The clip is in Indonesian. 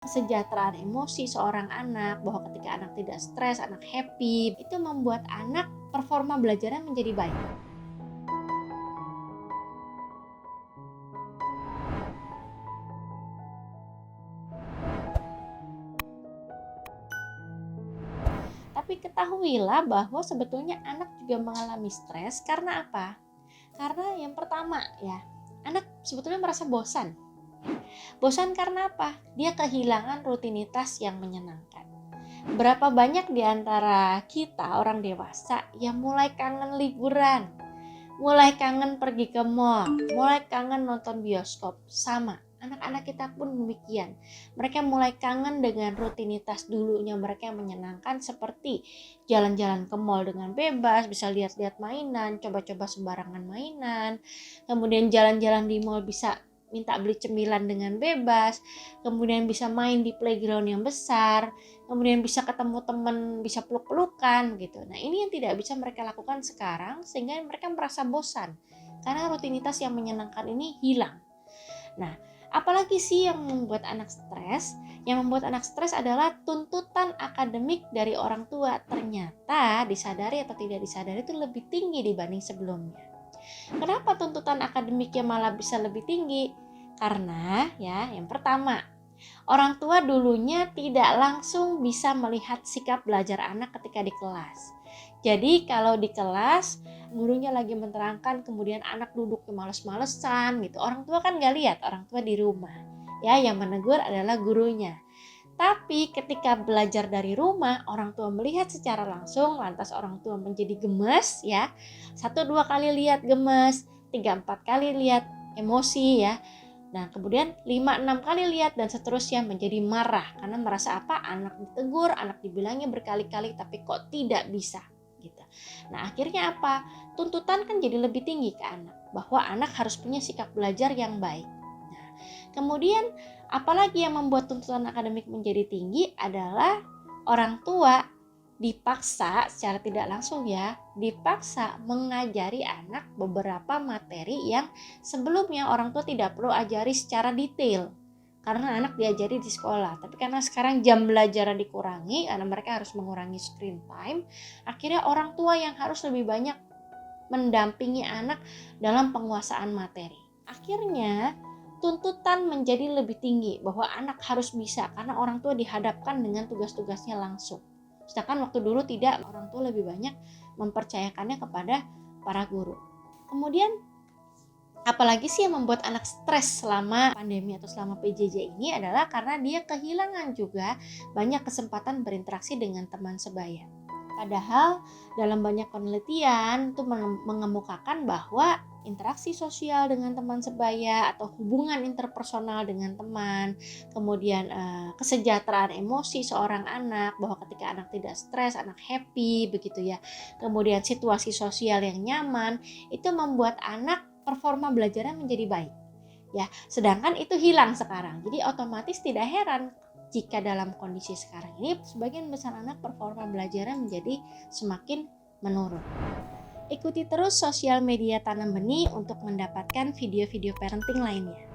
Kesejahteraan emosi seorang anak, bahwa ketika anak tidak stres, anak happy, itu membuat anak performa belajarnya menjadi baik. Tapi ketahuilah bahwa sebetulnya anak juga mengalami stres karena apa? Karena yang pertama ya, anak sebetulnya merasa bosan. Bosan karena apa? Dia kehilangan rutinitas yang menyenangkan. Berapa banyak di antara kita orang dewasa yang mulai kangen liburan, mulai kangen pergi ke mall, mulai kangen nonton bioskop. Sama, anak-anak kita pun demikian. Mereka mulai kangen dengan rutinitas dulunya mereka yang menyenangkan, seperti jalan-jalan ke mall dengan bebas, bisa lihat-lihat mainan, coba-coba sembarangan mainan. Kemudian jalan-jalan di mall bisa minta beli cemilan dengan bebas, kemudian bisa main di playground yang besar, kemudian bisa ketemu teman, bisa peluk-pelukan gitu. Nah, ini yang tidak bisa mereka lakukan sekarang, sehingga mereka merasa bosan karena rutinitas yang menyenangkan ini hilang. Nah, apalagi sih yang membuat anak stres? Yang membuat anak stres adalah tuntutan akademik dari orang tua. Ternyata disadari atau tidak disadari itu lebih tinggi dibanding sebelumnya. Kenapa tuntutan akademiknya malah bisa lebih tinggi? Karena ya, yang pertama, orang tua dulunya tidak langsung bisa melihat sikap belajar anak ketika di kelas. Jadi kalau di kelas gurunya lagi menerangkan, kemudian anak duduk males-malesan gitu, orang tua kan gak lihat, orang tua di rumah. Ya, yang menegur adalah gurunya. Tapi ketika belajar dari rumah, orang tua melihat secara langsung, lantas orang tua menjadi gemes ya. 1-2 kali lihat gemes, 3-4 kali lihat emosi ya. Nah, kemudian 5-6 kali lihat dan seterusnya menjadi marah karena merasa apa? Anak ditegur, anak dibilangnya berkali-kali tapi kok tidak bisa gitu. Nah, akhirnya apa? Tuntutan kan jadi lebih tinggi ke anak, bahwa anak harus punya sikap belajar yang baik. Nah, kemudian apalagi yang membuat tuntutan akademik menjadi tinggi adalah orang tua dipaksa secara tidak langsung ya, dipaksa mengajari anak beberapa materi yang sebelumnya orang tua tidak perlu ajari secara detail karena anak diajari di sekolah. Tapi karena sekarang jam belajar dikurangi, karena mereka harus mengurangi screen time, akhirnya orang tua yang harus lebih banyak mendampingi anak dalam penguasaan materi. Akhirnya tuntutan menjadi lebih tinggi bahwa anak harus bisa karena orang tua dihadapkan dengan tugas-tugasnya langsung. Sedangkan waktu dulu tidak, orang tua lebih banyak mempercayakannya kepada para guru. Kemudian apalagi sih yang membuat anak stres selama pandemi atau selama PJJ ini adalah karena dia kehilangan juga banyak kesempatan berinteraksi dengan teman sebaya. Padahal dalam banyak penelitian itu mengemukakan bahwa interaksi sosial dengan teman sebaya atau hubungan interpersonal dengan teman, kemudian kesejahteraan emosi seorang anak, bahwa ketika anak tidak stres, anak happy begitu ya. Kemudian situasi sosial yang nyaman, itu membuat anak performa belajarnya menjadi baik. Ya, sedangkan itu hilang sekarang. Jadi otomatis tidak heran jika dalam kondisi sekarang ini sebagian besar anak performa belajarnya menjadi semakin menurun. Ikuti terus sosial media Tanam Benih untuk mendapatkan video-video parenting lainnya.